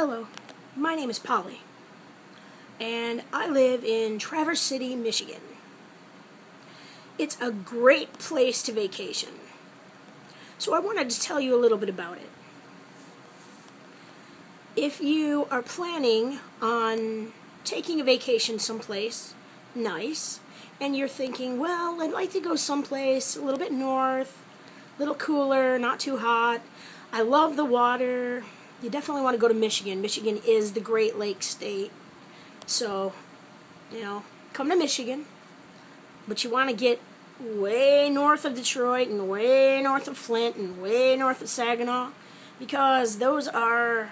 Hello, my name is Polly, and I live in Traverse City, Michigan. It's a great place to vacation, so I wanted to tell you a little bit about it. If you are planning on taking a vacation someplace nice, and you're thinking, well, I'd like to go someplace a little bit north, a little cooler, not too hot, I love the water, you definitely want to go to Michigan. Michigan is the Great Lakes state. So, come to Michigan. But you want to get way north of Detroit and way north of Flint and way north of Saginaw, because those are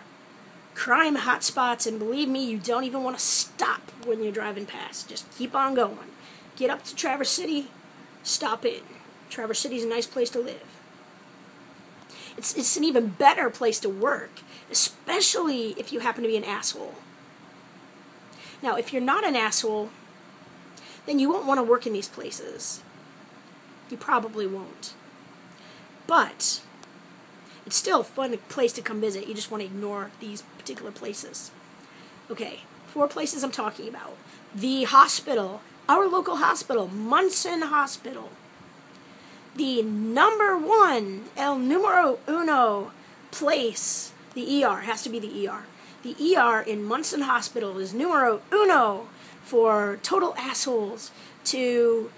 crime hotspots, and believe me, you don't even want to stop when you're driving past. Just keep on going. Get up to Traverse City, stop in. Traverse City is a nice place to live. It's an even better place to work, especially if you happen to be an asshole. Now, if you're not an asshole, then you won't want to work in these places. You probably won't. But it's still a fun place to come visit. You just want to ignore these particular places. Okay, 4 places I'm talking about. The hospital, our local hospital, Munson Hospital. The number 1, el numero uno place, the ER, has to be the ER. The ER in Munson Hospital is numero uno for total assholes, to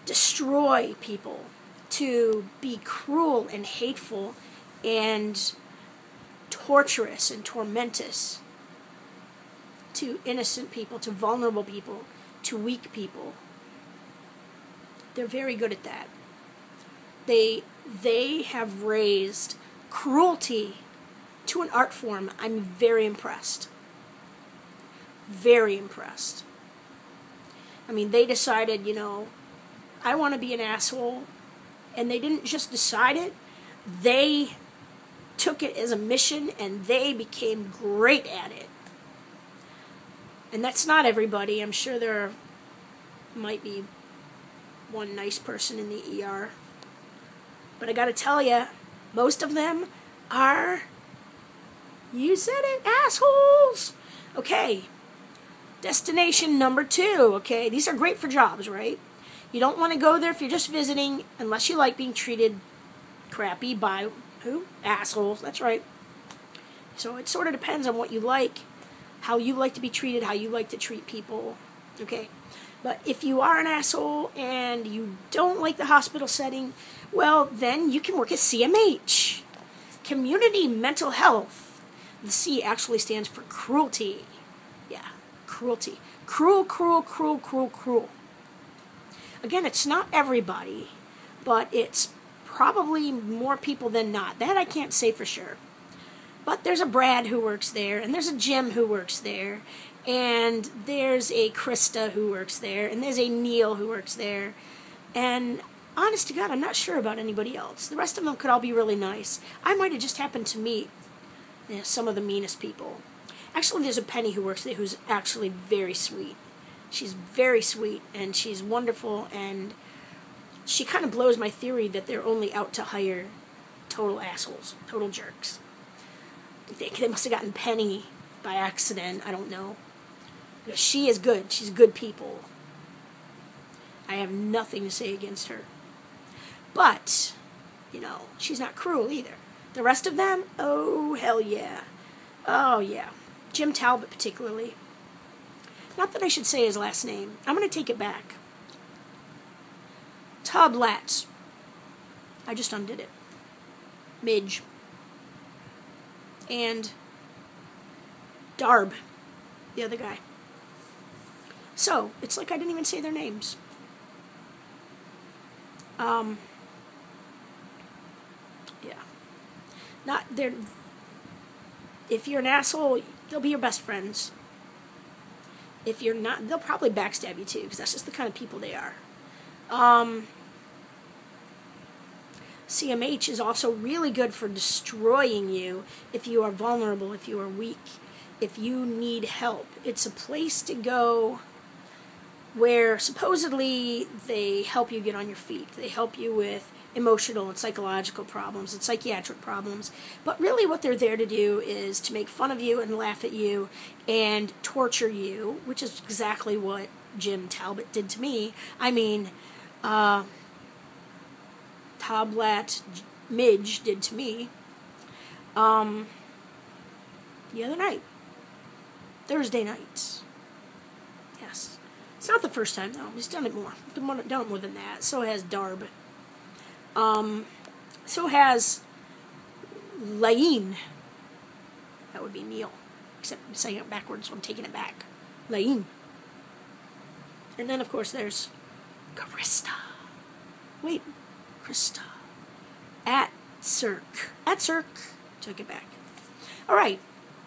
destroy people, to be cruel and hateful and torturous and tormentous to innocent people, to vulnerable people, to weak people. They're very good at that. They have raised cruelty to an art form. I'm very impressed. Very impressed. I mean, they decided, I want to be an asshole, and they didn't just decide it. They took it as a mission, and they became great at it. And that's not everybody. I'm sure there might be one nice person in the ER. But I gotta tell you, most of them are, you said it, assholes. Okay, destination number 2. Okay, these are great for jobs, right? You don't want to go there if you're just visiting, unless you like being treated crappy by who? Assholes, that's right. So it sort of depends on what you like, how you like to be treated, how you like to treat people. Okay, but if you are an asshole and you don't like the hospital setting, well, then you can work at CMH, Community Mental Health. The C actually stands for cruelty. Yeah, cruelty. Cruel, cruel, cruel, cruel, cruel. Again, it's not everybody, but it's probably more people than not. That I can't say for sure. But there's a Brad who works there, and there's a Jim who works there, and there's a Krista who works there, and there's a Neil who works there, and honest to God, I'm not sure about anybody else. The rest of them could all be really nice. I might have just happened to meet some of the meanest people. Actually, there's a Penny who works there who's actually very sweet. She's very sweet, and she's wonderful, and she kind of blows my theory that they're only out to hire total assholes, total jerks. They must have gotten Penny by accident, I don't know. But she is good. She's good people. I have nothing to say against her. But, she's not cruel either. The rest of them, oh, hell yeah. Oh, yeah. Jim Talbot, particularly. Not that I should say his last name. I'm going to take it back. Tublatz. I just undid it. Midge. And Darb, the other guy. So, it's like I didn't even say their names. Yeah. If you're an asshole, they'll be your best friends. If you're not, they'll probably backstab you too, because that's just the kind of people they are. CMH is also really good for destroying you if you are vulnerable, if you are weak, if you need help. It's a place to go where supposedly they help you get on your feet. They help you with emotional and psychological problems and psychiatric problems. But really what they're there to do is to make fun of you and laugh at you and torture you, which is exactly what Jim Talbot did to me. I mean, Tablat Midge did to me the other night. Thursday night. Yes. It's not the first time, though. He's done it more. Done it more than that. So has Darb. So has Laine. That would be Neil. Except I'm saying it backwards, so I'm taking it back. Laine. And then, of course, there's Krista. Wait. Krista. At Cirque. At Cirque. Took it back. All right.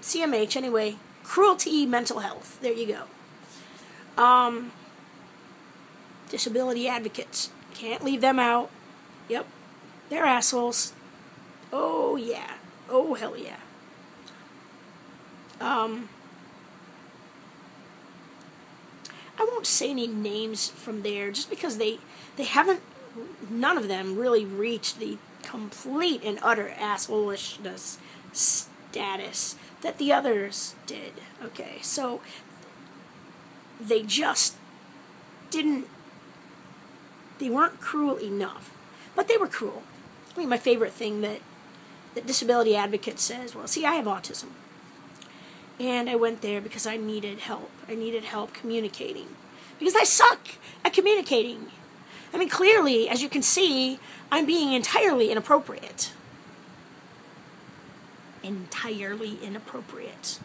CMH, anyway. Cruelty Mental Health. There you go. Disability advocates. Can't leave them out. Yep. They're assholes. Oh, yeah. Oh, hell yeah. I won't say any names from there just because they haven't, none of them really reached the complete and utter assholishness status that the others did. Okay, so they just didn't, they weren't cruel enough, but they were cruel. I mean, my favorite thing that Disability Advocate says, well, see, I have autism. And I went there because I needed help. I needed help communicating. Because I suck at communicating. I mean, clearly, as you can see, I'm being entirely inappropriate. Entirely inappropriate.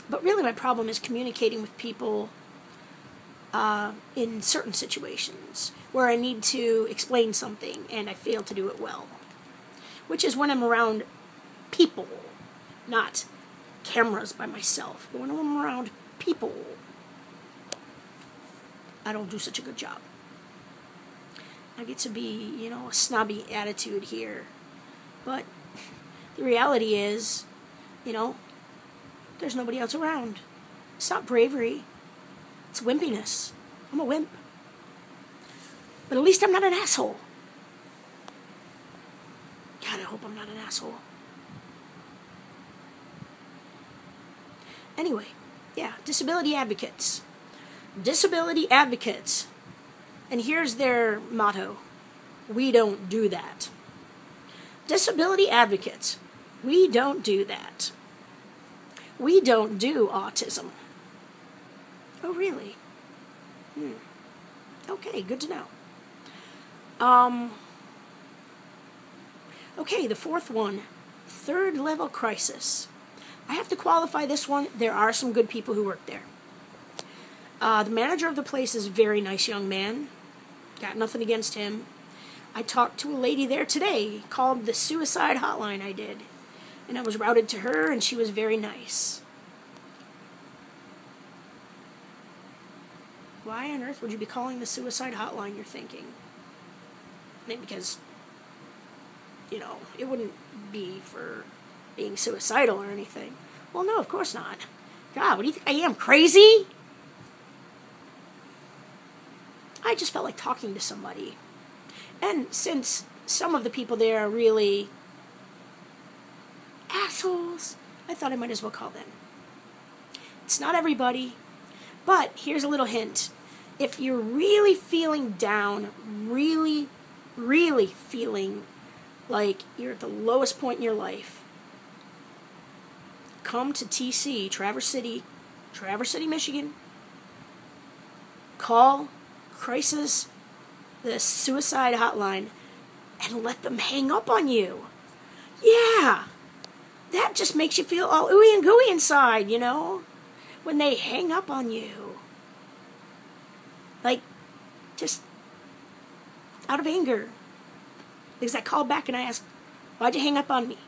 But really my problem is communicating with people in certain situations where I need to explain something and I fail to do it well. Which is when I'm around people, not cameras by myself. But when I'm around people, I don't do such a good job. I get to be, a snobby attitude here. But the reality is, there's nobody else around. It's not bravery. It's wimpiness. I'm a wimp. But at least I'm not an asshole. God, I hope I'm not an asshole. Anyway, yeah, disability advocates. Disability advocates. And here's their motto. We don't do that. Disability advocates. We don't do that. We don't do autism. Oh, really? Okay, good to know. Okay, the fourth one. Third level crisis. I have to qualify this one. There are some good people who work there. The manager of the place is a very nice young man. Got nothing against him. I talked to a lady there today, called the suicide hotline I did. And I was routed to her, and she was very nice. Why on earth would you be calling the suicide hotline, you're thinking? Maybe because, it wouldn't be for being suicidal or anything. Well, no, of course not. God, what do you think I am, crazy? I just felt like talking to somebody. And since some of the people there are really assholes, I thought I might as well call them. It's not everybody, but here's a little hint. If you're really feeling down, really, really feeling like you're at the lowest point in your life, come to TC, Traverse City, Michigan. Call Crisis, the suicide hotline, and let them hang up on you. Yeah, that just makes you feel all ooey and gooey inside, when they hang up on you. Like, just out of anger. Because I called back and I asked, why'd you hang up on me?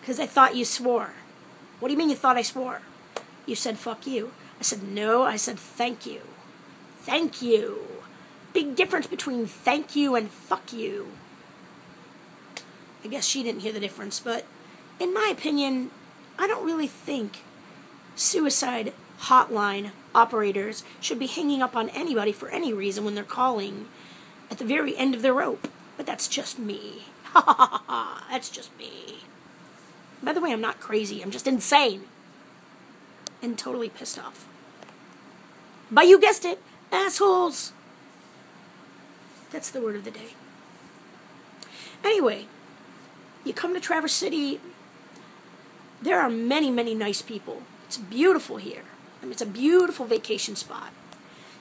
Because I thought you swore. What do you mean you thought I swore? You said, fuck you. I said, no, I said, thank you. Thank you. Big difference between thank you and fuck you. I guess she didn't hear the difference, but in my opinion, I don't really think suicide hotline operators should be hanging up on anybody for any reason when they're calling at the very end of their rope. But that's just me. Ha ha ha ha. That's just me. By the way, I'm not crazy. I'm just insane. And totally pissed off. But you guessed it, assholes. That's the word of the day. Anyway, you come to Traverse City, there are many, many nice people. It's beautiful here. I mean, it's a beautiful vacation spot.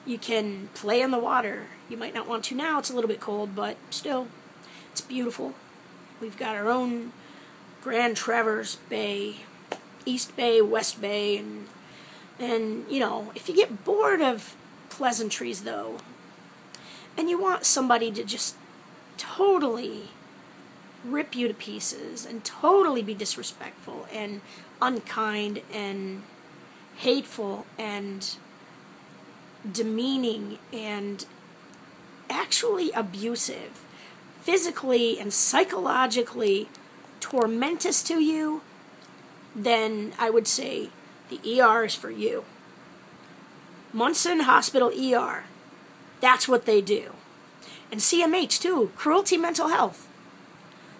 You can play in the water. You might not want to now. It's a little bit cold, but still, it's beautiful. We've got our own Grand Traverse Bay, East Bay, West Bay, and you know, if you get bored of pleasantries, though, and you want somebody to just totally rip you to pieces and totally be disrespectful and unkind and hateful and demeaning and actually abusive, physically and psychologically tormentous to you, then I would say the ER is for you. Munson Hospital ER. That's what they do. And CMH too, Cruelty Mental Health.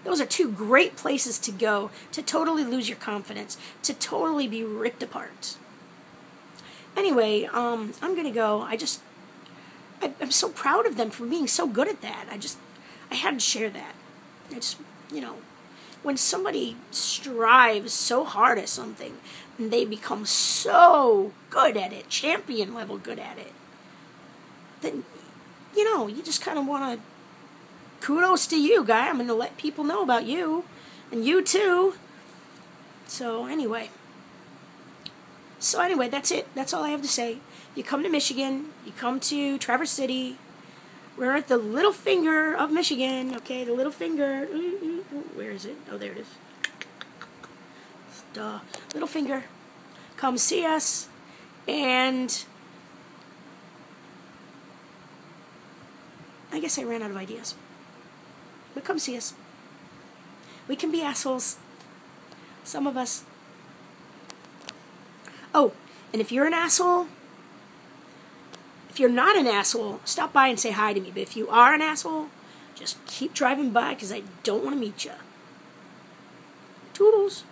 Those are two great places to go to totally lose your confidence, to totally be ripped apart. Anyway, I'm going to go. I'm so proud of them for being so good at that. I had to share that. You know, when somebody strives so hard at something and they become so good at it, champion level good at it, then, you know, you just kind of want to, kudos to you, guy. I'm going to let people know about you, and you too. So anyway, that's it. That's all I have to say. You come to Michigan, you come to Traverse City. We're at the little finger of Michigan, okay? The little finger. Where is it? Oh, there it is. Duh. Little finger. Come see us, and I guess I ran out of ideas. But come see us. We can be assholes. Some of us. Oh, and if you're an asshole, if you're not an asshole, stop by and say hi to me. But if you are an asshole, just keep driving by because I don't want to meet you. Toodles.